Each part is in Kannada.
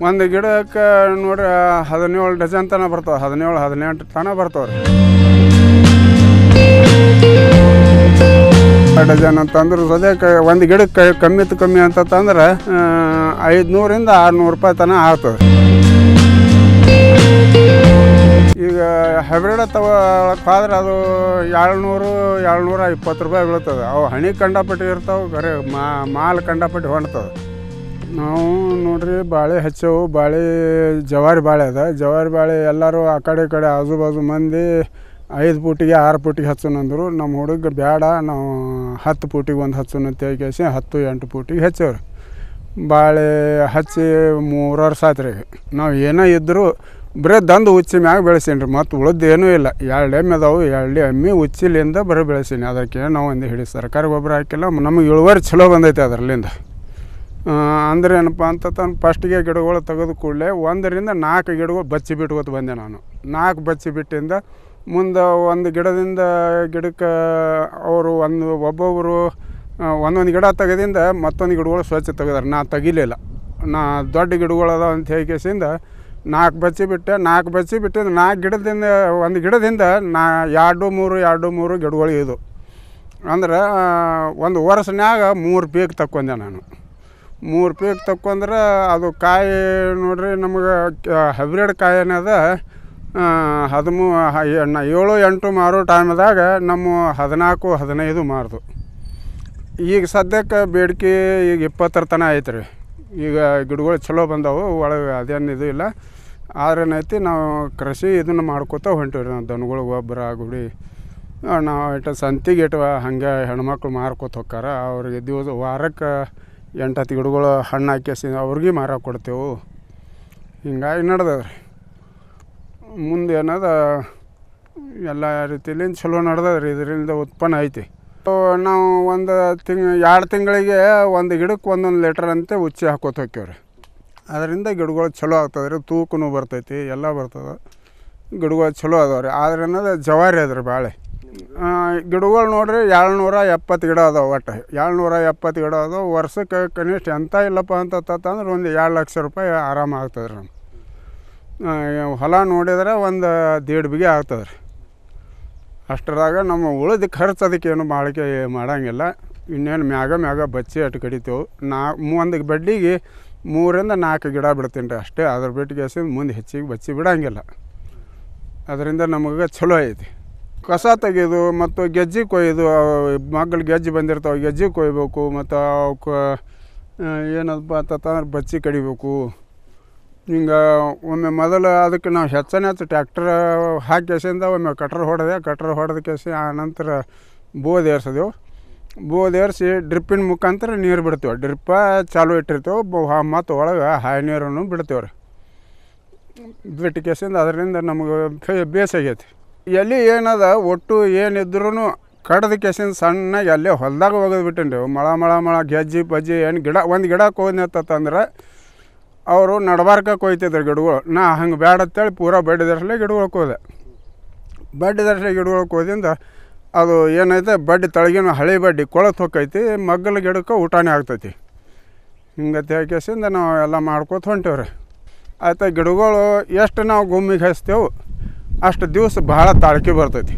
ಒಂದು ಗಿಡಕ್ಕೆ ನೋಡ್ರಿ 17 ಡಜನ್ ತನಕ ಬರ್ತಾವೆ, 17-18 ತನಕ ಬರ್ತಾವೆ ರೀ. ಡಜನ್ ಅಂತಂದ್ರೆ ಸದ್ಯಕ್ಕೆ ಒಂದು ಗಿಡಕ್ಕೆ ಕಮ್ಮಿ ಅಂತಂದ್ರೆ 500ರಿಂದ 600 ರೂಪಾಯಿ ತನಕ ಆಗ್ತದೆ. ಈಗ ಹೈಬ್ರಿಡ್ ತಗೊಳಕ್ಕಾದ್ರೆ ಅದು 700-720 ರೂಪಾಯಿ ಬೀಳ್ತದೆ. ಅವು ಹಣಿ ಕಂಡಪಟ್ಟಿ ಇರ್ತಾವೆ, ಬರೀ ಮಾಲ್ ಕಂಡಪಟ್ಟಿ ಹೊಣ್ತದೆ. ನಾವು ನೋಡ್ರಿ ಬಾಳೆ ಹಚ್ಚವು, ಬಾಳೆ ಜವಾರಿ ಬಾಳೆ ಅದ. ಜವಾರಿ ಬಾಳೆ ಎಲ್ಲರೂ ಆ ಕಡೆ ಆಜು ಬಾಜು ಮಂದಿ 5 ಫೂಟಿಗೆ 6 ಫೂಟಿಗೆ ಹಚ್ಚೋಣಂದ್ರು. ನಮ್ಮ ಹುಡುಗ ಬೇಡ, ನಾವು 10 ಫೂಟಿಗೆ ಒಂದು ಹಚ್ಚೋಣ ಅಂತ ಕೇಸಿ 10-8 ಫೂಟಿಗೆ ಹಚ್ಚವ್ರಿ. ಬಾಳೆ ಹಚ್ಚಿ 3 ವರ್ಷ ಆಯ್ತು ರೀ. ನಾವು ಏನೋ ಇದ್ದರೂ ಬರೀ ದಂದು ಉಚ್ಚಿ ಮ್ಯಾಗ ಬೆಳೆಸೀನಿ ರೀ, ಮತ್ತು ಉಳಿದು ಏನೂ ಇಲ್ಲ. 2 ಎಮ್ಮೆ ಅದಾವು, 2 ಎಮ್ಮೆ ಉಚ್ಚಿಲಿಂದ ಬರೀ ಬೆಳೆಸೀನಿ. ಅದಕ್ಕೆ ನಾವು ಒಂದು ಹಿಡಿ ಸರ್ಕಾರಿ ಗೊಬ್ಬರ ಹಾಕಿಲ್ಲ. ನಮಗೆ ಇಳುವರಿ ಚಲೋ ಬಂದೈತೆ ಅದರಲ್ಲಿಂದ. ಅಂದ್ರೆ ಏನಪ್ಪ ಅಂತಂದು ಫಸ್ಟಿಗೆ ಗಿಡಗಳು ತೆಗೆದು ಕೂಡಲೇ 1ರಿಂದ 4 ಗಿಡಗಳು ಬಚ್ಚಿ ಬಿಟ್ಕೊತ ಬಂದೆ ನಾನು. 4 ಬಚ್ಚಿ ಬಿಟ್ಟಿಂದ ಮುಂದೆ ಒಂದು ಗಿಡದಿಂದ ಗಿಡಕ್ಕೆ ಅವರು ಒಬ್ಬೊಬ್ಬರು ಒಂದೊಂದು ಗಿಡ ತೆಗೆದಿಂದ ಮತ್ತೊಂದು ಗಿಡಗಳು ಸ್ವಚ್ಛ ತೆಗೆದಾರೆ. ನಾ ತೆಗಿಲಿಲ್ಲ. ನಾ ದೊಡ್ಡ ಗಿಡಗಳು ಅದಾವ ಅಂತ ಹೇಳಿಕೆಸಿಂದ 4 ಬಚ್ಚಿ ಬಿಟ್ಟೆ. 4 ಬಚ್ಚಿ ಬಿಟ್ಟಿದ್ದು 4 ಗಿಡದಿಂದ ಒಂದು ಗಿಡದಿಂದ 2-3 ಗಿಡಗಳು ಇದು. ಅಂದ್ರೆ ಒಂದು ವರ್ಷನ್ಯಾಗ 3 ಪೀಕ್ ತಕ್ಕೊಂಡೆ ನಾನು. 3 ಪೀಕ್ ತಕ್ಕೊಂಡ್ರೆ ಅದು ಕಾಯಿ ನೋಡ್ರಿ ನಮಗೆ ಹೈಬ್ರಿಡ್ ಕಾಯಿ ಏನದ 7-8 ಮಾರೋ ಟೈಮ್ದಾಗ ನಮ್ಮ 14-15 ಮಾರ್ದು. ಈಗ ಸದ್ಯಕ್ಕೆ ಬೇಡಿಕೆ ಈಗ 20 ತನಕ ಐತೆ ರೀ. ಈಗ ಗಿಡಗಳು ಚಲೋ ಬಂದವು, ಒಳಗೆ ಅದೇನು ಇದು ಇಲ್ಲ. ಆದ್ರೇನೈತಿ ನಾವು ಕೃಷಿ ಇದನ್ನು ಮಾಡ್ಕೋತ ಹೊಂಟಿವಿ ರೀ. ನಾವು ದನಗಳು ಗೊಬ್ಬರ ಗುಡಿ ನಾವು ಸಂತಿಗೆ ಹಾಗೆ ಹೆಣ್ಮಕ್ಳು ಮಾರ್ಕೋತ ಹೋಗ್ತಾರೆ. ಅವ್ರಿಗೆ ವಾರಕ್ಕೆ 8-10 ಗಿಡಗಳು ಹಣ್ಣು ಹಾಕಿಸಿ ಅವ್ರಿಗೆ ಮಾರಕ್ಕೆ ಕೊಡ್ತೇವೆ. ಹಿಂಗಾಗಿ ನಡೆದದ ರೀ. ಮುಂದೆ ಏನದ ಎಲ್ಲ ರೀತಿಯಲ್ಲಿ ಚಲೋ ನಡೆದದ ರೀ. ಇದರಿಂದ ಉತ್ಪನ್ನ ಐತಿ. ನಾವು 2 ತಿಂಗಳಿಗೆ ಒಂದು ಗಿಡಕ್ಕೆ 1 ಲೀಟರ್ ಅಂತೆ ಉಚ್ಚಿ ಹಾಕೋತ ಹೋಗ್ತೇವೆ ರೀ. ಅದರಿಂದ ಗಿಡಗಳು ಚಲೋ ಆಗ್ತದೆ ರೀ. ತೂಕನೂ ಬರ್ತೈತಿ, ಎಲ್ಲ ಬರ್ತದೆ. ಗಿಡಗಳು ಚಲೋ ಅದಾವೆ ರೀ. ಆದ್ರೆ ಅನ್ನೋದು ಜವಾರಿ ಅದ ರೀ ಬಾಳೆ. ಗಿಡಗಳು ನೋಡ್ರಿ 770 ಗಿಡ ಅದಾವೆ. ಒಟ್ಟು 770 ಗಿಡ ಅದಾವೆ. ವರ್ಷಕ್ಕೆ ಕನಿಷ್ಠ ಎಂಥ ಇಲ್ಲಪ್ಪ ಅಂತಂದ್ರೆ ಒಂದು 2 ಲಕ್ಷ ರೂಪಾಯಿ ಆರಾಮ ಆಗ್ತದೆ ರೀ. ನಮ್ಮ ಹೊಲ ನೋಡಿದ್ರೆ ಒಂದು 1.5 ಬಿಗೆ ಆಗ್ತದೆ ರೀ. ಅಷ್ಟರಾಗ ನಮ್ಮ ಉಳಿದ ಖರ್ಚು ಅದಕ್ಕೇನು ಬಾಳಿಕೆ ಮಾಡೋಂಗಿಲ್ಲ. ಇನ್ನೇನು ಮ್ಯಾಗ ಬಚ್ಚಿ ಅಟ್ಟು ಕಡಿತೇವೆ. ಒಂದು ಬಡ್ಡಿಗೆ 3ರಿಂದ 4 ಗಿಡ ಬಿಡ್ತೀನಿ ರೀ ಅಷ್ಟೇ. ಅದ್ರ ಬಿಟ್ಟಿಗೆ ಮುಂದೆ ಹೆಚ್ಚಿಗೆ ಬಚ್ಚಿ ಬಿಡೋಂಗಿಲ್ಲ. ಅದರಿಂದ ನಮಗೆ ಚಲೋ ಐತಿ. ಕಸ ತೆಗೆಯೋದು ಮತ್ತು ಗೆಜ್ಜೆ ಕೊಯ್ಯೋದು. ಮಗ್ಳು ಗೆಜ್ಜೆ ಬಂದಿರ್ತಾವೆ, ಗೆಜ್ಜೆ ಕೊಯ್ಬೇಕು. ಮತ್ತು ಅವಕ್ಕೆ ಏನಪ್ಪ ಅಂತಂದ್ರೆ ಬಚ್ಚಿ ಕಡಿಬೇಕು. ಹಿಂಗೆ ಒಮ್ಮೆ ಮೊದಲು ಅದಕ್ಕೆ ನಾವು ಹೆಚ್ಚು ಟ್ಯಾಕ್ಟರ್ ಹಾಕಿಸಿಂದ ಒಮ್ಮೆ ಕಟ್ರ್ ಹೊಡೆದ ಕೇಸಿ ಆ ನಂತರ ಬೋದ್ ಏರ್ಸಿದೆವು. ಬೋದ್ ಏರಿಸಿ ಡ್ರಿಪ್ಪಿನ ಮುಖಾಂತರ ನೀರು ಬಿಡ್ತೇವೆ. ಡ್ರಿಪ್ಪ ಚಾಲು ಇಟ್ಟಿರ್ತೇವೆ. ಮತ್ತು ಒಳಗೆ ಹಾಯಿ ನೀರನ್ನು ಬಿಡ್ತೇವೆ ರೀ. ಬಿಟ್ಟು ಕೇಸಿಂದ ಅದರಿಂದ ನಮಗೆ ಬೇಸಾಗೈತಿ. ಎಲ್ಲಿ ಏನದ ಒಟ್ಟು ಏನಿದ್ರೂ ಕಡ್ದ ಕೇಸಿಂದ ಸಣ್ಣಗೆ ಅಲ್ಲೇ ಹೊಲದಾಗ ಒಗೆದು ಬಿಟ್ಟೇನಿ ರೀ. ಮಳ ಗೆಜ್ಜಿ ಪಜ್ಜಿ ಏನು ಒಂದು ಗಿಡ ಕೊಯ್ನತ್ತಂದ್ರೆ ಅವರು ನಡ್ಬಾರ್ಕ ಕೊಯ್ತಿದ್ರು ಗಿಡಗಳು. ನಾ ಹಂಗೆ ಬೇಡ ಅಂತೇಳಿ ಪೂರಾ ಬಡ್ಡಿ ದರ್ಸಲೆ ಗಿಡಗಳು ಕೊಯ್ದೆ. ಬಡ್ಡಿ ದರ್ಸಲೆ ಗಿಡಗಳು ಕೊಯ್ದಿಂದ ಅದು ಏನೈತೆ ಬಡ್ಡಿ ತಳಗಿನ ಹಳೆ ಬಡ್ಡಿ ಕೊಳತು ಹೋಗೈತಿ. ಮಗ್ಗಲ ಗಿಡಕ್ಕೆ ಊಟನೇ ಆಗ್ತೈತಿ. ಹಿಂಗತ್ತೆ ಕೇಸಿಂದ ನಾವು ಎಲ್ಲ ಮಾಡ್ಕೋತ ಹೊಂಟೇವ್ರಿ. ಆಯ್ತು, ಗಿಡಗಳು ಎಷ್ಟು ನಾವು ಗುಮ್ಮಿಗೆ ಹಚ್ತೇವೆ ಅಷ್ಟು ದಿವಸ ಭಾಳ ತಾಳ್ಕೆ ಬರ್ತೈತಿ.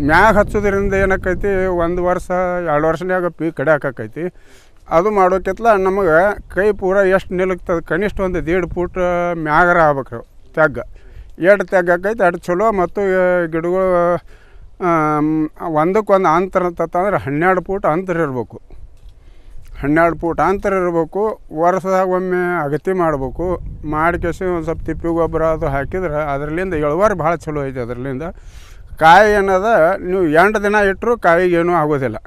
ಮ್ಯಾಗ ಹಚ್ಚೋದ್ರಿಂದ ಏನಾಕೈತಿ 1 ವರ್ಷ 2 ವರ್ಷನ್ಯಾಗ ಪೀಕ್ ಕಡಿಯಾಕೈತಿ. ಅದು ಮಾಡೋಕ್ಕಿಂತ ನಮಗೆ ಕೈ ಪೂರ ಎಷ್ಟು ನಿಲುಕ್ತದೆ ಕನಿಷ್ಠ ಒಂದು 1.5 ಫೂಟ್ ಮ್ಯಾಗರ ಆಗ್ಬೇಕ್ರಿ ತೆಗ್ಗ. ಎಷ್ಟು ತೆಗ್ಗ ಆಕೈತಿ ಅಷ್ಟು ಚಲೋ. ಮತ್ತು ಗಿಡಗಳು ಒಂದಕ್ಕೊಂದು ಅಂತರ ಅಂತಂದ್ರೆ 12 ಫೂಟ್ ಅಂತರ ಇರಬೇಕು. 12 ಫೂಟ್ ಅಂತರ ಇರಬೇಕು. ವರ್ಷದಾಗ ಒಮ್ಮೆ ಅಗತಿ ಮಾಡಬೇಕು. ಮಾಡಿಕೆಸಿ ಒಂದು ಸ್ವಲ್ಪ ತಿಪ್ಪಿ ಗೊಬ್ಬರ ಅದು ಹಾಕಿದ್ರೆ ಅದರಲ್ಲಿಂದ ಇಳುವರಿ ಭಾಳ ಚಲೋ ಐತೆ. ಅದರಲ್ಲಿಂದ ಕಾಯಿ ಏನದ ನೀವು 8 ದಿನ ಇಟ್ಟರು ಕಾಯಿಗೇನೂ ಆಗೋದಿಲ್ಲ.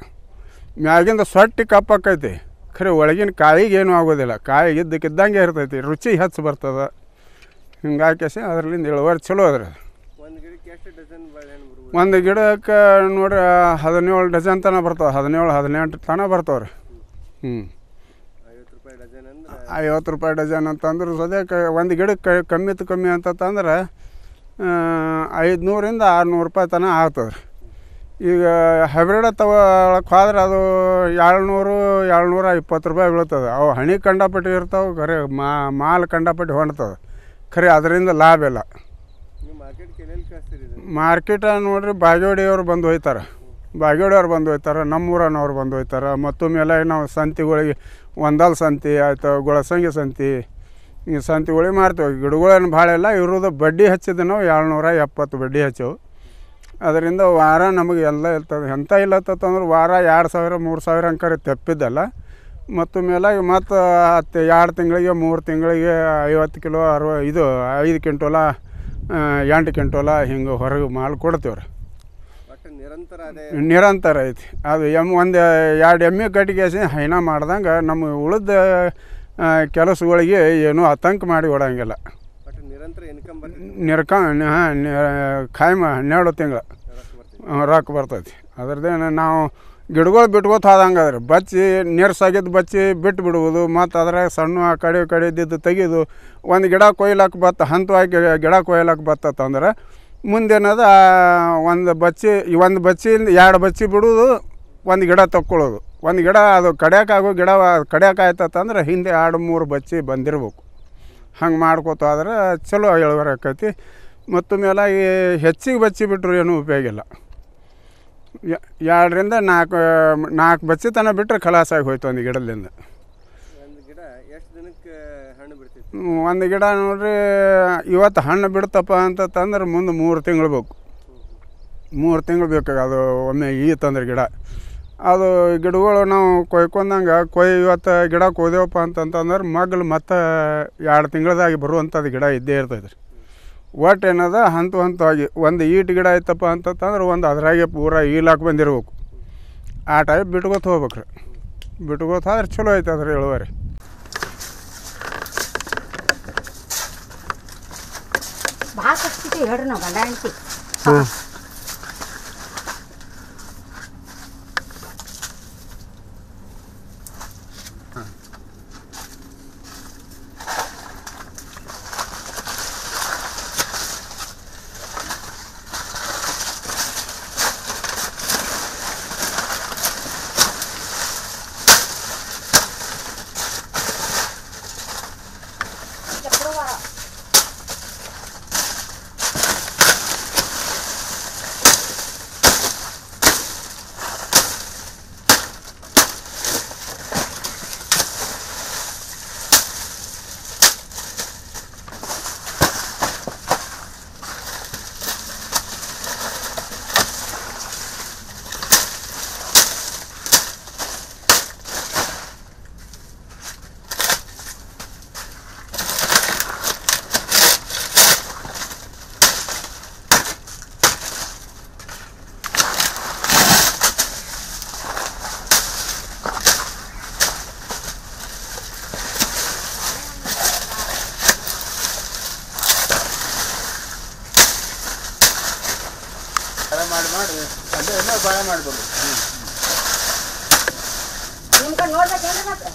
ಮ್ಯಾಗಿಂದ ಸೊಟ್ಟಿ ಕಪ್ಪಾಕೈತಿ, ಖರೆ ಒಳಗಿನ ಕಾಯಿಗೇನೂ ಆಗೋದಿಲ್ಲ. ಕಾಯಿ ಇದ್ದಕ್ಕಿದ್ದಂಗೆ ಇರ್ತೈತಿ, ರುಚಿ ಹೆಚ್ಚು ಬರ್ತದೆ. ಹಿಂಗಾಗಿ ಅದರಲ್ಲಿಂದ ಇಳುವರಿ ಚಲೋ ಅದ್ರಿ. ಒಂದು ಗಿಡಕ್ಕೆ ನೋಡ್ರಿ 17 ಡಜನ್ ತನಕ ಬರ್ತಾವೆ, 17-18 ತನಕ ಬರ್ತಾವೆ ರೀ. 50 ರೂಪಾಯಿ ಡಜನ್ ಅಂತಂದ್ರೆ ಸದ್ಯಕ್ಕೆ ಒಂದು ಗಿಡಕ್ಕೆ ಕಮ್ಮಿ ಅಂತಂದ್ರೆ 500-600 ರೂಪಾಯಿ ತನಕ ಆಗ್ತದೆ ರೀ. ಈಗ ಹೈಬ್ರಿಡ್ ತಗೊಳಕ್ಕೆ ಹೋದ್ರೆ ಅದು 700-720 ರೂಪಾಯಿ ಬೀಳ್ತದೆ. ಅವು ಹಣಿ ಕಂಡಪಟ್ಟಿ ಇರ್ತಾವೆ, ಖರೆ ಮಾಲ್ ಕಂಡಪಟ್ಟಿ ಹೊಣ್ತದೆ, ಖರೆ ಅದರಿಂದ ಲಾಭ ಇಲ್ಲ. ಮಾರ್ಕೆಟ ನೋಡ್ರಿ ಬಾಗೇವಾಡಿಯವ್ರು ಬಂದು ಹೋಯ್ತಾರೆ, ಬಾಗೇವಾಡಿಯವ್ರು ಬಂದು ಹೋಯ್ತಾರೆ, ನಮ್ಮೂರನವ್ರು ಬಂದು ಹೋಯ್ತಾರೆ. ಮತ್ತು ಮೇಲೆ ನಾವು ಸಂತಿಗಳಿಗೆ ಒಂದಲ್ ಸಂತಿ ಆಯಿತು, ಗೊಳಸಂಗಿ ಸಂತಿ, ಈ ಸಂತಿಗಳಿಗೆ ಮಾರ್ತೀವಿ. ಗಿಡಗಳೇನು ಭಾಳ ಇಲ್ಲ, ಇರೋದು ಬಡ್ಡಿ ಹಚ್ಚಿದ್ದು ನಾವು 770 ಬಡ್ಡಿ ಹಚ್ಚವು. ಅದರಿಂದ ವಾರ ನಮಗೆ ಎಲ್ಲ ಇರ್ತದೆ. ಎಂಥ ಇಲ್ಲತ್ತಂದ್ರೆ ವಾರ 2000-3000 ಅಂಕರೆ ತೆಪ್ಪಿದ್ದಲ್ಲ. ಮತ್ತು ಮೇಲಾಗಿ ಮತ್ತು 2 ತಿಂಗಳಿಗೆ 3 ತಿಂಗಳಿಗೆ 50 ಕಿಲೋ 5 ಕ್ವಿಂಟೋಲ 8 ಕ್ವಿಂಟೋಲ ಹಿಂಗೆ ಹೊರಗೆ ಮಾಲ್ ಕೊಡ್ತೀವ್ರಿ. ನಿರಂತರ ಐತಿ ಅದು. ಒಂದು 2 ಎಮ್ಮೆ ಕಟ್ಟಿಗೆ ಹೈನ ಮಾಡ್ದಂಗೆ ನಮ್ಮ ಉಳಿದ ಕೆಲಸಗಳಿಗೆ ಏನೂ ಆತಂಕ ಮಾಡಿ ಓಡಂಗಿಲ್ಲ. ಖಾಯಂ 12 ತಿಂಗಳು ರೊಕ್ಕ ಬರ್ತೈತಿ. ಅದ್ರದ್ದೇನು ನಾವು ಗಿಡಗಳು ಬಿಟ್ಕೋತ ಹೋದಂಗೆ ಅದ್ರಿ. ಬಚ್ಚಿ ನೀರ್ಸಾಗಿದ್ದು ಬಚ್ಚಿ ಬಿಟ್ಟು ಬಿಡುವುದು, ಮತ್ತು ಅದ್ರಾಗ ಸಣ್ಣ ಆ ಕಡೆ ಇದ್ದಿದ್ದು ತೆಗೆದು ಒಂದು ಗಿಡ ಕೊಯ್ಲಕ್ಕೆ ಹಂತವಾಗಿ ಗಿಡ ಕೊಯ್ಲಕ್ಕೆ ಬರ್ತಂದ್ರೆ ಮುಂದೇನದ ಒಂದು ಬಚ್ಚಿಯಿಂದ 2 ಬಚ್ಚಿ ಬಿಡೋದು, ಒಂದು ಗಿಡ ತಕ್ಕೊಳ್ಳೋದು. ಒಂದು ಗಿಡ ಅದು ಕಡಿಯೋಕೆ ಆಯ್ತಂದ್ರೆ ಹಿಂದೆ 2-3 ಬಚ್ಚಿ ಬಂದಿರ್ಬೇಕು. ಹಂಗೆ ಮಾಡ್ಕೋತ ಆದ್ರೆ ಚಲೋ ಇಳುವರಿ ಆಕೈತಿ. ಮತ್ತು ಮೇಲಾಗಿ ಹೆಚ್ಚಿಗೆ ಬಚ್ಚಿ ಬಿಟ್ಟರು ಏನೂ ಉಪಯೋಗ ಇಲ್ಲ. 2-4 ಬಚ್ಚಿ ತನಕ ಬಿಟ್ಟರೆ ಖಲಾಸಾಗಿ ಹೋಯ್ತು ಒಂದು ಗಿಡದಿಂದ. ಒಂದು ಗಿಡ ನೋಡ್ರಿ ಇವತ್ತು ಹಣ್ಣು ಬಿಡ್ತಪ್ಪ ಅಂತಂದ್ರೆ ಮುಂದೆ 3 ತಿಂಗಳು ಬೇಕು. 3 ತಿಂಗಳು ಬೇಕು ಅದು ಒಮ್ಮೆ ತಂದ್ರೆ ಗಿಡ. ಅದು ಗಿಡಗಳು ನಾವು ಕೊಯ್ಕೊಂಡಂಗೆ ಇವತ್ತು ಗಿಡ ಕೊಯ್ದೇವಪ್ಪ ಅಂತಂತಂದ್ರೆ ಮಗ್ಲು ಮತ್ತು 2 ತಿಂಗಳದಾಗಿ ಬರುವಂಥದ್ದು ಗಿಡ ಇದ್ದೇ ಇರ್ತೈತೆ ರೀ. ಒಟ್ಟು ಏನದ ಹಂತವಾಗಿ ಒಂದು ಈಟು ಗಿಡ ಐತಪ್ಪ ಅಂತಂದ್ರೆ ಒಂದು ಅದ್ರಾಗೆ ಪೂರ ಈಲಾಕೆ ಬಂದಿರ್ಬೇಕು. ಆ ಟೈಪ್ ಬಿಟ್ಕೋತ ಹೋಗ್ಬೇಕ್ರಿ. ಬಿಟ್ಕೋತ ಆದ್ರೆ ಚಲೋ ಐತೆ ಅದ್ರ ಇಳುವರಿ. ಭಾಳ ಕಷ್ಟ ಹೇಳ್ರಿ ನಾವು ಗಂಡ ಹೆಂಡ್ತಿ. ಮಾಡಿ ಅದೇ ಎಲ್ಲ ಬಾಳ ಮಾಡ್ಬೋದು. ನಿಮ್ಮ ಕಡೆ ನೋಡ್ಬೇಕೇನ್ರಿ ಮತ್ತೆ?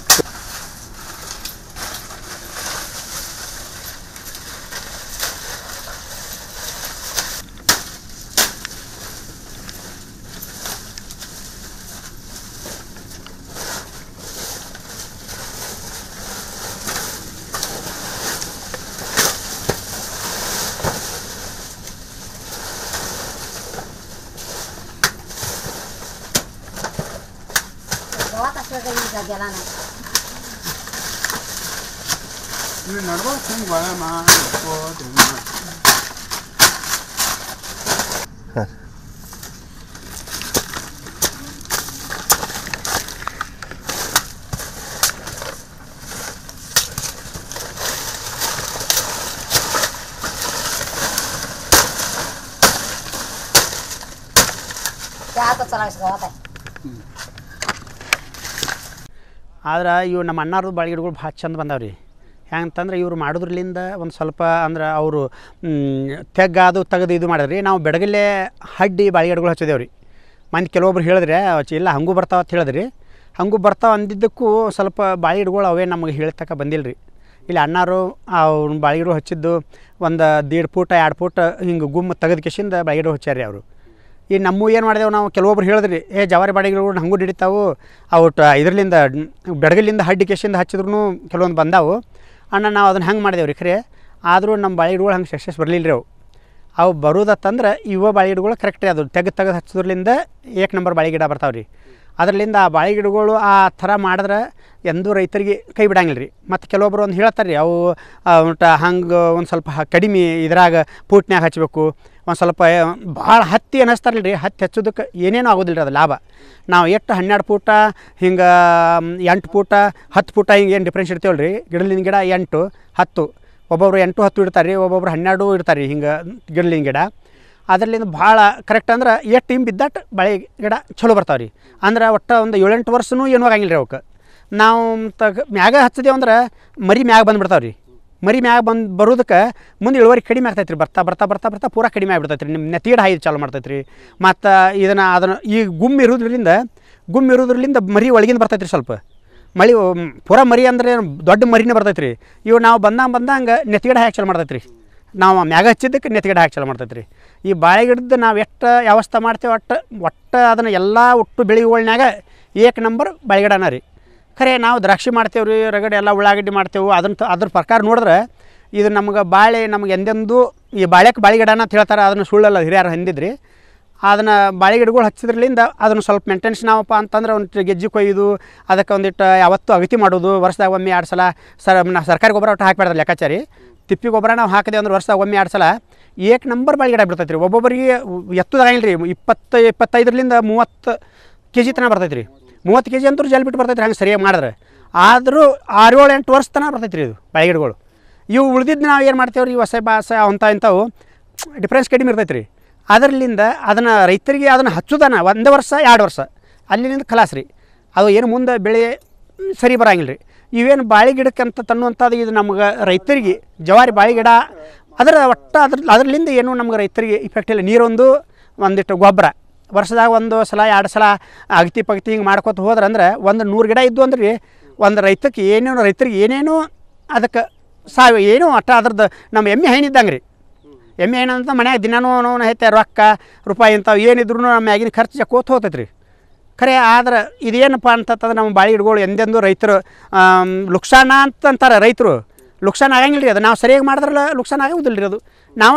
ನಡ್ಬೋದು ಹಿಂಗೆ ಬಾಳ ಮಾಡ್ಬೋದು. ಆದ್ರೆ ಇವು ನಮ್ಮ ಅಣ್ಣಾರು ಬಾಳೆ ಗಿಡಗಳು ಭಾಳ ಚಂದ ಬಂದಾವ್ರಿ. ಹೆಂಗಂತಂದ್ರೆ ಇವ್ರು ಮಾಡೋದ್ರಲಿಂದ ಒಂದು ಸ್ವಲ್ಪ ಅಂದ್ರೆ ಅವರು ತೆಗ್ಗಾದು ತೆಗೆದು ಇದು ಮಾಡಿದ್ರಿ. ನಾವು ಬೆಡಗಲ್ಲೇ ಹಡ್ಡಿ ಬಾಳೆ ಗಿಡಗಳು ಹಚ್ಚಿದೇವ್ರಿ. ಮಂದಿ ಕೆಲವೊಬ್ರು ಹೇಳಿದ್ರೆ ಇಲ್ಲ ಹಂಗೂ ಬರ್ತಾವ ಅಂತ ಹೇಳಿದ್ರಿ. ಹಂಗೂ ಬರ್ತಾವ ಅಂದಿದ್ದಕ್ಕೂ ಸ್ವಲ್ಪ ಬಾಳೆ ಗಿಡಗಳು ಅವೇ ನಮಗೆ ಹೇಳ್ತಕ್ಕ ಬಂದಿಲ್ಲ ರೀ. ಇಲ್ಲಿ ಅಣ್ಣಾರು ಅವ್ರು ಬಾಳೆ ಗಿಡ ಹಚ್ಚಿದ್ದು 1.5 ಫೂಟ್ 2 ಫೂಟ್ ಹಿಂಗೆ ಗುಮ್ಮ ತೆಗೆದು ಕೆಶಿಂದ ಬಾಳೆ ಗಿಡ ಹಚ್ಚಾರ ರೀ ಅವರು. ಈ ನಮ್ಮ ಏನು ಮಾಡಿದೆವು ನಾವು ಕೆಲವೊಬ್ರು ಹೇಳಿದ್ರಿ ಜವಾರಿ ಬಾಡಿಗೆಗಳು ಹಂಗೂ ಹಿಡಿತಾವು ಅವು ಇದರಿಂದ ಬೆಡಗಲಿಂದ ಹಡ್ಡಿ ಕೇಸಿಂದ ಹಚ್ಚಿದ್ರು ಕೆಲವೊಂದು ಬಂದಾವು ಅಣ್ಣ ನಾವು ಅದನ್ನು ಹಂಗೆ ಮಾಡಿದೆವು ರೀ ಖರೆ ಆದರೂ ನಮ್ಮ ಬಾಳೆಗಿಡಗಳು ಹಂಗೆ ಸಕ್ಸಸ್ ಬರಲಿಲ್ಲ ರೀ ಅವು ಬರೋದತ್ತಂದ್ರೆ ಇವ ಬಾಳೆಗಿಡಗಳು ಕರೆಕ್ಟ್ ರೀ ಅದು ತೆಗೆದು ಹಚ್ಚೋದ್ರಲಿಂದ ಏಕ್ ನಂಬರ್ ಬಾಳೆಗಿಡ ಬರ್ತಾವೆ ರೀ ಅದರಲ್ಲಿಂದ ಆ ಬಾಳೆಗಿಡಗಳು ಆ ಥರ ಮಾಡಿದ್ರೆ ಎಂದೂ ರೈತರಿಗೆ ಕೈ ಬಿಡಂಗಿಲ್ಲ ರೀ ಮತ್ತು ಕೆಲವೊಬ್ರು ಒಂದು ಹೇಳ್ತಾರೆ ರೀ ಅವು ಹಂಗೆ ಒಂದು ಸ್ವಲ್ಪ ಕಡಿಮೆ ಇದ್ರಾಗ ಪೂಟ್ನ್ಯಾಗ ಹಚ್ಚಬೇಕು ಒಂದು ಸ್ವಲ್ಪ ಭಾಳ ಹತ್ತಿ ಅನ್ನಿಸ್ತಾರಲ್ಲ ರೀ ಹತ್ತಿ ಹಚ್ಚೋದಕ್ಕೆ ಏನೇನೂ ಆಗೋದಿಲ್ಲ ರೀ ಅದು ಲಾಭ ನಾವು ಎಷ್ಟು 12 ಫೂಟ ಹಿಂಗೆ 8 ಫೂಟ 10 ಫೂಟ ಹಿಂಗೆ ಏನು ಡಿಫ್ರೆನ್ಸ್ ಇಡ್ತೇವಲ್ಲ ರೀ ಗಿಡಲಿನ ಗಿಡ 8 10 ಒಬ್ಬೊಬ್ರು 8 10 ಇಡ್ತಾರೆ ರೀ ಒಬ್ಬೊಬ್ರು 12 ಇಡ್ತಾರೆ ರೀ ಹಿಂಗೆ ಗಿಡಲಿನ ಗಿಡ ಅದರಲ್ಲಿಂದ ಭಾಳ ಕರೆಕ್ಟ್ ಅಂದ್ರೆ ಎಷ್ಟು ಹಿಂಗೆ ಬಿದ್ದಟ್ಟು ಬಾಳೆ ಗಿಡ ಚಲೋ ಬರ್ತಾವೆ ರೀ ಅಂದ್ರೆ ಒಟ್ಟು ಒಂದು 7-8 ವರ್ಷನೂ ಏನೂ ಆಗಂಗಿಲ್ಲ ರೀ ಅವಕ್ಕೆ ನಾವು ಮ್ಯಾಗ ಹಚ್ಚಿದೇವು ಅಂದ್ರೆ ಮರಿ ಮ್ಯಾಗ ಬಂದುಬಿಡ್ತಾವೆ ರೀ ಮರಿ ಮ್ಯಾಗ ಬರೋದಕ್ಕೆ ಮುಂದೆ ಇಳುವರಿ ಕಡಿಮೆ ಆಗ್ತೈತೆ ರೀ ಬರ್ತಾ ಪೂರಾ ಕಡಿಮೆ ಆಗಿಬಿಡ್ತೈತೆ ರೀ ನಿಮ್ಮ ನೆತ್ತಿಗಿಡ ಹಾಯ್ದು ಚಾಲು ಮಾಡ್ತೈತೆ ರೀ ಮತ್ತು ಅದನ್ನು ಈ ಗುಮ್ಮಿ ಇರೋದ್ರಿಂದ ಮರಿ ಒಳಗಿಂದ ಬರ್ತೈತೆ ರೀ ಸ್ವಲ್ಪ ಮಳೆ ಪೂರಾ ಮರಿ ಅಂದರೆ ದೊಡ್ಡ ಮರಿನೇ ಬರ್ತೈತೆ ರೀ ಇವು ನಾವು ಬಂದಂಗೆ ನೆತ್ತಿಗಿಡ ಹಾಕಿ ಚಾಲು ಮಾಡ್ತೈತೆ ರೀ ನಾವು ಮ್ಯಾಗ ಹಚ್ಚಿದ್ದಕ್ಕೆ ನೆತ್ತಿಗಿಡ ಹಾಕಿ ಚಾಲು ಮಾಡ್ತೈತೆ ರೀ ಈ ಬಾಳೆಗಿಡದ್ದು ನಾವು ಎಷ್ಟು ವ್ಯವಸ್ಥೆ ಮಾಡ್ತೇವೆ ಒಟ್ಟು ಅದನ್ನು ಎಲ್ಲ ಒಟ್ಟು ಬೆಳೆಗಳನ್ಯಾಗ ಏಕ್ ನಂಬರ್ ಬಾಳೆಗಿಡನ ರೀ ಖರೆ ನಾವು ದ್ರಾಕ್ಷಿ ಮಾಡ್ತೇವೆ ರೀ ರಗಡೆ ಎಲ್ಲ ಉಳ್ಳಾಗಡ್ಡಿ ಮಾಡ್ತೇವೆ ಅದ್ರ ಪ್ರಕಾರ ನೋಡಿದ್ರೆ ಇದು ನಮ್ಗೆ ಬಾಳೆ ನಮ್ಗೆ ಎಂದೆಂದೂ ಈ ಬಾಳೆಗಿಡನ ಅಂತ ಹೇಳ್ತಾರೆ ಅದನ್ನು ಸುಳ್ಳಲ್ಲ ಹಿರಿಯರು ಹೊಂದಿದ್ರಿ ಅದನ್ನು ಬಾಳೆಗಿಡಗಳು ಹಚ್ಚಿದ್ರಲಿಂದ ಅದನ್ನು ಸ್ವಲ್ಪ ಮೇಂಟೆನ್ಸ್ ನಾವಪ್ಪ ಅಂತಂದ್ರೆ ಒಂದು ಗೆಜ್ಜೆ ಕೊಯ್ದು ಅದಕ್ಕೆ ಒಂದಿಟ್ಟು ಯಾವತ್ತೂ ಅಗತಿ ಮಾಡೋದು ವರ್ಷದಾಗ ಒಮ್ಮೆ 2 ಸಲ ಸರ್ಕಾರಿ ಗೊಬ್ಬರ ಒಟ್ಟು ಹಾಕಿಬಿಡ್ತಾರೆ ಲೆಕ್ಕಾಚಾರಿ ತಿಪ್ಪಿ ಗೊಬ್ಬರ ನಾವು ಹಾಕಿದೆ ಅಂದ್ರೆ ವರ್ಷದಾಗ ಒಮ್ಮೆ 2 ಸಲ ಏಕ್ ನಂಬರ್ ಬಾಳೆಗಿಡ ಬಿಡ್ತೈತೆ ರೀ ಒಬ್ಬೊಬ್ಬರಿಗೆ ಎತ್ತದಾಗಿಲ್ಲ ರೀ 25 30 kg ತನಕ ಬರ್ತೈತೆ ರೀ 30 kg ಅಂತೂ ಜಲ್ ಬಿಟ್ಟು ಬರ್ತೈತೆ ರೀ ಹಂಗೆ ಸರಿಯಾಗಿ ಮಾಡಿದ್ರೆ ಆದರೂ 6-7-8 ವರ್ಷ ತನಕ ಬರ್ತೈತೆ ರೀ ಇದು ಬಾಳೆಗಿಡಗಳು ಇವು ಉಳಿದಿದ್ದು ನಾವು ಏನು ಮಾಡ್ತೇವೆ ರೀ ಹೊಸ ಬಾಸ ಇಂಥವು ಡಿಫ್ರೆನ್ಸ್ ಕಡಿಮೆ ಇರ್ತೈತೆ ರೀ ಅದರಲ್ಲಿಂದ ಅದನ್ನು ರೈತರಿಗೆ ಅದನ್ನು ಹಚ್ಚೋದನ 1 ವರ್ಷ 2 ವರ್ಷ ಅಲ್ಲಿಂದ ಖಲಾಸ್ ರೀ ಅದು ಏನು ಮುಂದೆ ಬೆಳೆ ಸರಿ ಬರೋಂಗಿಲ್ಲ ರೀ ಇವೇನು ಬಾಳೆಗಿಡಕ್ಕೆ ಅಂತ ತನ್ನುವಂಥದ್ದು ಇದು ನಮ್ಗೆ ರೈತರಿಗೆ ಜವಾರಿ ಬಾಳೆಗಿಡ ಅದರಲ್ಲಿಂದ ಏನು ನಮ್ಗೆ ರೈತರಿಗೆ ಇಫೆಕ್ಟ್ ಇಲ್ಲ ಒಂದಿಟ್ಟು ಗೊಬ್ಬರ ವರ್ಷದಾಗ 1 ಸಲ 2 ಸಲ ಅಗತಿ ಪಗತಿ ಹಿಂಗೆ ಮಾಡ್ಕೊತ ಹೋದ್ರಂದ್ರೆ 100 ಗಿಡ ಇದ್ದು ಅಂದ್ರೆ ರೀ ಒಂದು ರೈತರಿಗೆ ಏನೇನೋ ಅದಕ್ಕೆ ಏನೋ ಅದ್ರದ್ದು ನಮ್ಮ ಎಮ್ಮೆ ಹೈನಿದ್ದಂಗೆ ರೀ ಎಮ್ಮೆ ಏನಂತ ಮನ್ಯಾಗ ದಿನಾನೂ ಐತೆ ರೊಕ್ಕ ರೂಪಾಯಿ ಇಂಥವು ಏನಿದ್ರು ನಮ್ಮ ಮ್ಯಾಗಿನ ಖರ್ಚು ಜಕ್ಕೋತ ಹೋಗ್ತೈತೆ ರೀ ಖರೆ ಆದ್ರೆ ಇದೇನಪ್ಪ ಅಂತಂದ್ರೆ ನಮ್ಮ ಬಾಳೆಗಿಡಗಳು ಎಂದೆಂದೂ ರೈತರು ಲುಕ್ಸಾನ ಅಂತಾರೆ ರೈತರು ಲುಕ್ಸಾನ ಆಗಂಗಿಲ್ಲ ರೀ ಅದು ನಾವು ಸರಿಯಾಗಿ ಮಾಡಿದ್ರಲ್ಲ ಲುಕ್ಸಾನ ಆಗೋದಿಲ್ಲ ರೀ ಅದು ನಾವು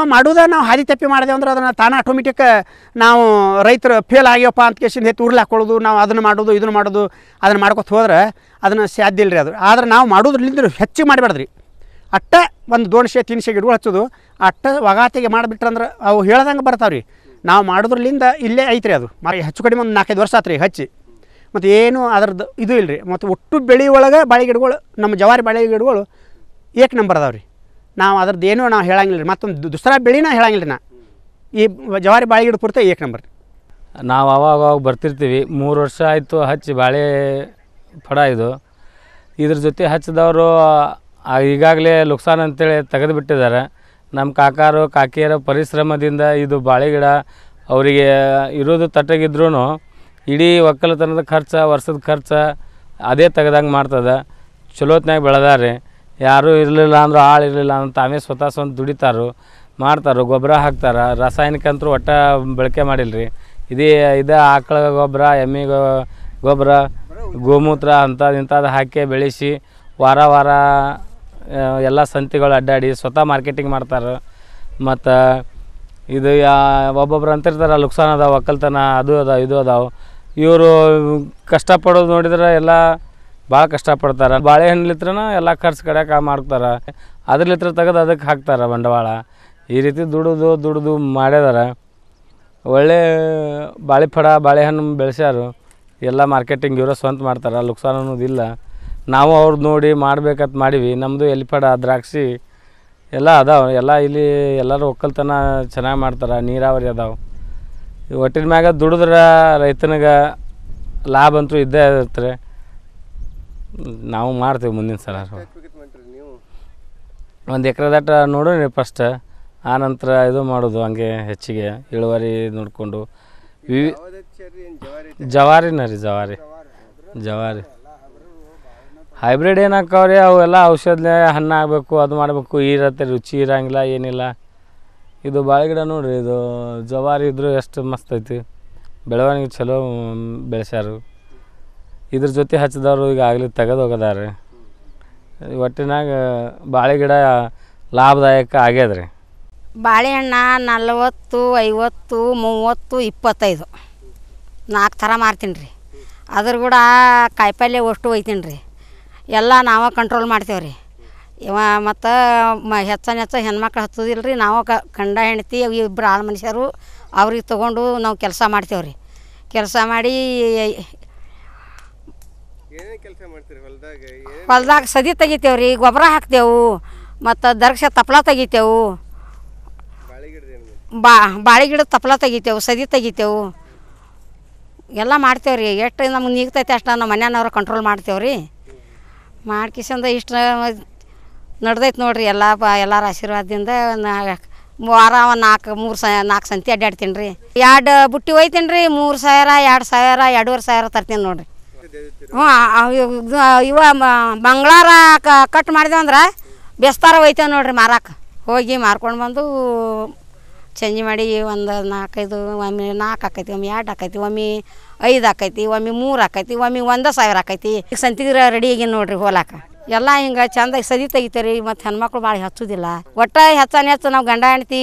ನಾವು ಹಾದಿ ತಪ್ಪಿ ಮಾಡಿದೆವು ಅಂದ್ರೆ ಅದನ್ನು ತಾನೇ ಆಟೋಮೆಟಿಕ್ ನಾವು ರೈತರು ಫೇಲ್ ಆಗ್ಯವಪ್ಪ ಅಂತ ಕೇಸಿಂದ ಉರ್ಲಿ ಹಾಕ್ಕೊಳ್ಳೋದು ನಾವು ಅದನ್ನು ಮಾಡೋದು ಇದನ್ನು ಮಾಡೋದು ಅದನ್ನು ಮಾಡ್ಕೊತ ಹೋದ್ರೆ ಅದನ್ನು ಸಾಧ್ಯ ಇಲ್ಲ ರೀ ಅದು ಆದ್ರೆ ನಾವು ಮಾಡೋದ್ರಲ್ಲಿಂದ ಹೆಚ್ಚಿಗೆ ಮಾಡಬೇಡ್ದ್ರಿ ಒಂದು 200-300 ಗಿಡಗಳು ಹಚ್ಚೋದು ಒಗಾತಿಗೆ ಮಾಡಿಬಿಟ್ರಂದ್ರೆ ಅವು ಹೇಳ್ದಂಗೆ ಬರ್ತಾವೆ ರೀ ನಾವು ಮಾಡೋದ್ರಲ್ಲಿಂದ ಇಲ್ಲೇ ಐತ್ರಿ ಅದು ಹೆಚ್ಚು ಕಡಿಮೆ ಒಂದು 4-5 ವರ್ಷ ಆತ್ರಿ ಹಚ್ಚಿ ಮತ್ತು ಏನು ಅದ್ರದ್ದು ಇದು ಇಲ್ಲ ರೀ ಮತ್ತು ಒಟ್ಟು ಬೆಳೆ ಒಳಗೆ ಬಾಳೆಗಿಡಗಳು ನಮ್ಮ ಜವಾರಿ ಬಾಳೆಗಿಡಗಳು ಏಕ್ ನಂಬರ್ ಅದಾವೆ ರೀ ನಾವು ಅದ್ರದ್ದು ಏನೂ ನಾವು ಹೇಳಂಗಿಲ್ಲ ರೀ ಮತ್ತೊಂದು ದೂಸರಾ ಬೆಳೆನ ಹೇಳಂಗಿಲ್ಲ ರೀ ಈ ಜವಾರಿ ಬಾಳೆಗಿಡ ಪೂರ್ತಿ ಏಕ್ ನಂಬರ್ ನಾವು ಅವಾಗ ಬರ್ತಿರ್ತೀವಿ 3 ವರ್ಷ ಆಯಿತು ಹಚ್ಚಿ ಬಾಳೆ ಫಡ ಇದ್ರ ಜೊತೆ ಹಚ್ಚಿದವರು ಈಗಾಗಲೇ ಲುಕ್ಸಾನ್ ಅಂತೇಳಿ ತೆಗೆದು ಬಿಟ್ಟಿದ್ದಾರೆ ನಮ್ಮ ಕಾಕಿಯರ ಪರಿಶ್ರಮದಿಂದ ಇದು ಬಾಳೆಗಿಡ ಅವರಿಗೆ ಇರೋದು ತಟ್ಟಗಿದ್ರೂ ಇಡೀ ಒಕ್ಕಲತನದ ಖರ್ಚು ವರ್ಷದ ಖರ್ಚು ಅದೇ ತೆಗೆದಂಗೆ ಮಾಡ್ತದೆ ಚಲೋತ್ನಾಗ ಬೆಳೆದಾರೆ ಯಾರೂ ಇರಲಿಲ್ಲ ಅಂದ್ರೆ ಆಳು ಇರಲಿಲ್ಲ ಅಂತ ತಾವೇ ಸ್ವತಃ ಸ್ವಂತ ದುಡಿತಾರೋ ಮಾಡ್ತಾರೋ ಗೊಬ್ಬರ ಹಾಕ್ತಾರೆ ರಾಸಾಯನಿಕ ಅಂತೂ ಒಟ್ಟು ಬಳಕೆ ಮಾಡಿಲ್ಲ ರೀ ಇದೇ ಆಕಳ ಗೊಬ್ಬರ ಎಮ್ಮೆ ಗೊಬ್ಬರ ಗೋಮೂತ್ರ ಇಂಥದ್ದು ಹಾಕಿ ಬೆಳೆಸಿ ವಾರ ಎಲ್ಲ ಸಂತಿಗಳು ಅಡ್ಡಾಡಿ ಸ್ವತಃ ಮಾರ್ಕೆಟಿಂಗ್ ಮಾಡ್ತಾರೆ ಮತ್ತು ಇದು ಒಬ್ಬೊಬ್ರು ಅಂತಿರ್ತಾರೆ ಲುಕ್ಸಾನ್ ಅದಾವೆ ಒಕ್ಕಲ್ತನ ಅದು ಅದಾವೆ ಇದು ಅದಾವೆ ಇವರು ಕಷ್ಟಪಡೋದು ನೋಡಿದ್ರೆ ಎಲ್ಲ ಭಾಳ ಕಷ್ಟಪಡ್ತಾರೆ ಬಾಳೆಹಣ್ಣಲಿತ್ರನ ಎಲ್ಲ ಖರ್ಚು ಕಡೆಗೆ ಮಾಡ್ತಾರೆ ಅದ್ರಲಿತ್ರ ತೆಗೆದು ಅದಕ್ಕೆ ಹಾಕ್ತಾರೆ ಬಂಡವಾಳ ಈ ರೀತಿ ದುಡಿದು ಮಾಡ್ಯಾರ ಒಳ್ಳೆ ಬಾಳೆಹಣ್ಣು ಬೆಳೆಸ್ಯಾರು ಎಲ್ಲ ಮಾರ್ಕೆಟಿಂಗ್ ಇವರ ಸ್ವಂತ ಮಾಡ್ತಾರೆ ಲುಕ್ಸಾನ್ ಅನ್ನೋದಿಲ್ಲ ನಾವು ಅವ್ರದ್ದು ನೋಡಿ ಮಾಡ್ಬೇಕಂತ ಮಾಡೀವಿ ನಮ್ಮದು ಎಲಿಫಡ ದ್ರಾಕ್ಷಿ ಎಲ್ಲ ಅದಾವೆ ಎಲ್ಲ ಇಲ್ಲಿ ಎಲ್ಲರೂ ಒಕ್ಕಲ್ತನ ಚೆನ್ನಾಗಿ ಮಾಡ್ತಾರೆ ನೀರಾವರಿ ಅದಾವೆ ಒಟ್ಟಿನ ಮ್ಯಾಗ ದುಡಿದ್ರೆ ರೈತನಿಗೆ ಲಾಭ ಅಂತೂ ಇದ್ದೇ ಇರ್ತಾರೆ ನಾವು ಮಾಡ್ತೀವಿ ಮುಂದಿನ ಸಲ ಒಂದು ಎಕರೆದಟ್ಟ ನೋಡೋಣ ಫಸ್ಟ್ ಆನಂತರ ಇದು ಮಾಡೋದು ಹಂಗೆ ಹೆಚ್ಚಿಗೆ ಇಳುವರಿ ನೋಡಿಕೊಂಡು ಜವಾರಿನ ರೀ ಜವಾರಿ ಹೈಬ್ರಿಡ್ ಏನು ಹಾಕವ್ರಿ ಅವೆಲ್ಲ ಔಷಧ ಹಣ್ಣು ಆಗಬೇಕು ಅದು ಮಾಡಬೇಕು ರುಚಿ ಇರೋಂಗಿಲ್ಲ ಏನಿಲ್ಲ ಇದು ಬಾಳೆ ಗಿಡ ನೋಡ್ರಿ, ಇದು ಜವಾರಿ ಇದ್ರೂ ಎಷ್ಟು ಮಸ್ತ್ ಐತಿ, ಬೆಳವಣಿಗೆ ಚಲೋ ಬೆಳೆಸ್ಯಾರು. ಇದ್ರ ಜೊತೆ ಹಚ್ಚಿದವರು ಈಗ ಆಗಲಿ ತೆಗೆದು ಹೋಗದಾರೆ. ಒಟ್ಟಿನಾಗ ಬಾಳೆ ಗಿಡ ಲಾಭದಾಯಕ ಆಗ್ಯದ್ರಿ. ಬಾಳೆಹಣ್ಣ 40, 50, 30, 25 4 ಥರ ಮಾರ್ತೀನಿ ರೀ. ಅದ್ರ ಕೂಡ ಕಾಯಿಪಲ್ಯ ಅಷ್ಟು ಒಯ್ತೀನಿ ರೀ. ಎಲ್ಲ ನಾವು ಕಂಟ್ರೋಲ್ ಮಾಡ್ತೇವೆ ರೀ. ಇವ ಮತ್ತು ಹೆಚ್ಚು ಹೆಣ್ಮಕ್ಳು ಹಚ್ಚೋದಿಲ್ಲ ರೀ. ನಾವು ಗಂಡ ಹೆಂಡತಿ ಇಬ್ಬರು ಆಳು ಮನುಷ್ಯರು ಅವ್ರಿಗೆ ತೊಗೊಂಡು ನಾವು ಕೆಲಸ ಮಾಡ್ತೇವೆ ರೀ. ಕೆಲಸ ಮಾಡಿ ಹೊಲ್ದಾಗ ಸದಿ ತೆಗಿತೇವೆ ರೀ, ಗೊಬ್ಬರ ಹಾಕ್ತೇವೆ, ಮತ್ತು ದರ್ಕ್ಷ ತಪ್ಪಲ ತೆಗಿತೇವೆ, ಬಾಳೆ ಗಿಡದ ತಪ್ಪಲ ತೆಗಿತೇವೆ, ಸದಿ ತೆಗಿತೇವೆ, ಎಲ್ಲ ಮಾಡ್ತೇವೆ ರೀ. ಎಷ್ಟು ನಮ್ಗೆ ನೀಗ್ತೈತೆ ಅಷ್ಟು ನಮ್ಮ ಮನೆಯವ್ರು ಕಂಟ್ರೋಲ್ ಮಾಡ್ತೇವೆ ರೀ. ಮಾಡ್ಕಿಸಿಂದ ಇಷ್ಟು ನಡ್ದೈತೆ ನೋಡಿರಿ. ಎಲ್ಲರ ಆಶೀರ್ವಾದದಿಂದ ವಾರ 4 ಸಂತಿ ಅಡ್ಡಾಡ್ತೀನಿ ರೀ. 2 ಬುಟ್ಟಿ ಒಯ್ತೀನಿ ರೀ. 3,000, 2,000, 2,500 ತರ್ತೀನಿ ನೋಡಿರಿ. ಇವ ಮಂಗಳವಾರ ಕಟ್ ಮಾಡಿದೆವಂದ್ರೆ ಬೆಸ್ತಾರ ಒಯ್ತೇವೆ ನೋಡಿರಿ ಮಾರಕ್ಕೆ. ಹೋಗಿ ಮಾರ್ಕೊಂಡು ಬಂದು ಚೇಂಜ್ ಮಾಡಿ ಒಂದು 4-5 ಒಮ್ಮೆ 4 ಆಕೈತಿ, ಒಮ್ಮೆ 2 ಆಕೈತಿ, ಒಮ್ಮೆ 5 ಆಕೈತಿ, ಒಮ್ಮೆ 3 ಆಕೈತಿ, ಒಮ್ಮೆ 1,000 ಆಕೈತಿ. ಈಗ ಸಂತಿಗೆ ರೆಡಿ ಆಗಿ ನೋಡಿರಿ ಹೋಲಾಕ. ಎಲ್ಲ ಹಿಂಗೆ ಚಂದಾಗಿ ಸದಿ ತೆಗಿತಾರೆ ರೀ. ಮತ್ತು ಹೆಣ್ಮಕ್ಳು ಭಾಳ ಹಚ್ಚೋದಿಲ್ಲ. ಒಟ್ಟು ಹೆಚ್ಚು ನಾವು ಗಂಡ ಹೆಂಡ್ತಿ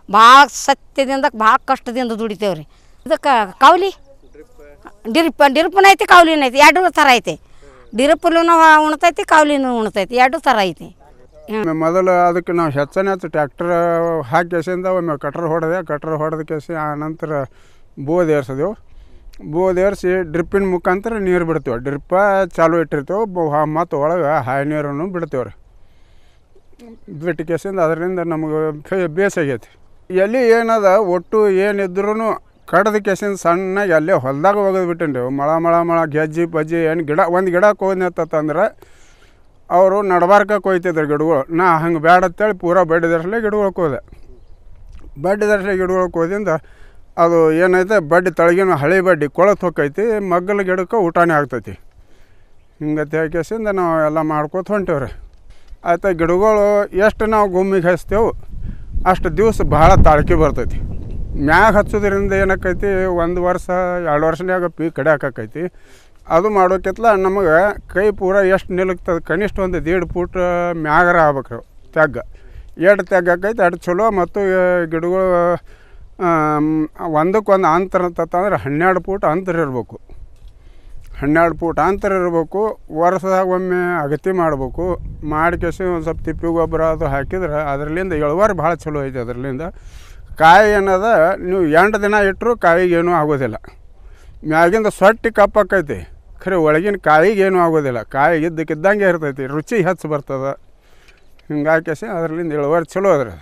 ಭಾಳ ಸತ್ಯದಿಂದ ಭಾಳ ಕಷ್ಟದಿಂದ ದುಡಿತೇವೆ ರೀ. ಇದಕ್ಕೆ ಕೌಲಿ ಡಿರಿಪ್ಪನ ಐತಿ, ಕೌಲಿನ ಐತಿ, 2 ಥರ ಐತಿ. ಡಿರಿಪ್ಪಲು ಉಣ್ತೈತಿ, ಕೌಲಿನೂ ಉಣ್ತೈತಿ, 2 ಥರ ಐತಿ. ಮೊದಲು ಅದಕ್ಕೆ ನಾವು ಹೆಚ್ಚು ಟ್ಯಾಕ್ಟರ್ ಹಾಕಿ ಕೇಸಿಂದ ಒಮ್ಮೆ ಕಟ್ರ್ ಹೊಡೆದ ಕೇಸಿ ಆ ನಂತರ ಬೋದ್ ಏರ್ಸಿದೆವು. ಬೋದ್ ಏರಿಸಿ ಡ್ರಿಪ್ಪಿನ ಮುಖಾಂತರ ನೀರು ಬಿಡ್ತೇವೆ. ಡ್ರಿಪ್ಪ ಚಾಲು ಇಟ್ಟಿರ್ತೇವೆ, ಮತ್ತು ಒಳಗೆ ಹಾಯಿ ನೀರನ್ನು ಬಿಡ್ತೇವೆ ರೀ. ಬಿಟ್ಟು ಕೇಸಿಂದ ಅದರಿಂದ ನಮಗೆ ಬೇಸಾಗೈತಿ. ಎಲ್ಲಿ ಏನದ ಒಟ್ಟು ಏನಿದ್ರೂ ಕಡ್ದ ಕೇಸಿಂದ ಸಣ್ಣಗೆ ಅಲ್ಲೇ ಹೊಲ್ದಾಗ ಒಗೆದು ಬಿಟ್ಟೇನಿ ರೀ. ಮಳ ಗೆಜ್ಜಿ ಪಜ್ಜಿ ಏನು ಗಿಡ ಒಂದು ಗಿಡ ಕೊಯ್ನತ್ತಂದ್ರೆ ಅವರು ನಡ್ಬಾರ್ಕ ಕೊಯ್ತಿದ್ರು ಗಿಡಗಳು. ನಾ ಹಂಗೆ ಬೇಡ ಅಂತೇಳಿ ಪೂರಾ ಬಡ್ಡಿ ದರ್ಸಲೆ ಗಿಡಗಳು ಕೊಯ್ದೆ. ಬಡ್ಡಿ ದರ್ಸಲೆ ಗಿಡಗಳು ಕೊಯ್ದಿಂದ ಅದು ಏನೈತೆ ಬಡ್ಡಿ ತಳಗಿನ ಹಳೆ ಬಡ್ಡಿ ಕೊಳತು ಹೋಗೈತಿ, ಮಗ್ಗಲ ಗಿಡಕ್ಕೆ ಊಟನೇ ಆಗ್ತೈತಿ. ಹಿಂಗತ್ತೆ ಕೇಸಿಂದ ನಾವು ಎಲ್ಲ ಮಾಡ್ಕೋತ ಹೊಂಟೇವೆ ರೀ. ಆಯ್ತು, ಗಿಡಗಳು ಎಷ್ಟು ನಾವು ಗುಮ್ಮಿಗೆ ಹಚ್ತೇವೆ ಅಷ್ಟು ದಿವಸ ಭಾಳ ತಾಳ್ಕೆ ಬರ್ತೈತಿ. ಮ್ಯಾಗ ಹಚ್ಚೋದ್ರಿಂದ ಏನಾಕೈತಿ, 1 ವರ್ಷ 2 ವರ್ಷನ್ಯಾಗ ಪೀಕ್ ಕಡಿಯಾಕೈತಿ. ಅದು ಮಾಡೋಕ್ಕಿಂತ ನಮಗೆ ಕೈ ಪೂರ ಎಷ್ಟು ನಿಲುಕ್ತದೆ, ಕನಿಷ್ಠ ಒಂದು 1.5 ಫೂಟ್ ಮ್ಯಾಗರ ಆಗ್ಬೇಕು ತೆಗ್ಗ. ಎಷ್ಟು ತೆಗ್ಗ ಆಕೈತಿ ಅಷ್ಟು ಚಲೋ. ಮತ್ತು ಗಿಡಗಳು ಒಂದಕ್ಕೊಂದು ಅಂತರ ಅಂತಂದ್ರೆ 12 ಫೂಟ್ ಅಂತರ ಇರಬೇಕು. 12 ಫೂಟ್ ಅಂತರ ಇರಬೇಕು. ವರ್ಷದಾಗ ಒಮ್ಮೆ ಅಗತಿ ಮಾಡ್ಬೇಕು. ಮಾಡಿಕೆಸಿ ಒಂದು ಸ್ವಲ್ಪ ತಿಪ್ಪಿ ಗೊಬ್ಬರ ಅದು ಹಾಕಿದ್ರೆ ಅದರಲ್ಲಿಂದ ಇಳುವರಿ ಭಾಳ ಚಲೋ ಐತೆ. ಅದರಲ್ಲಿಂದ ಕಾಯಿ ಏನದ ನೀವು 8 ದಿನ ಇಟ್ಟರು ಕಾಯಿಗೇನೂ ಆಗೋದಿಲ್ಲ. ಮ್ಯಾಗಿಂದ ಸೊಟ್ಟಿ ಕಪ್ಪಾಕೈತಿ, ಖರೆ ಒಳಗಿನ ಕಾಯಿಗೇನೂ ಆಗೋದಿಲ್ಲ. ಕಾಯಿ ಇದ್ದಕ್ಕಿದ್ದಂಗೆ ಇರ್ತೈತಿ, ರುಚಿ ಹೆಚ್ಚು ಬರ್ತದೆ. ಹಿಂಗಾಕೇಸಿ ಅದರಲ್ಲಿಂದ ಇಳುವರಿ ಚಲೋ ಅದ್ರಿ.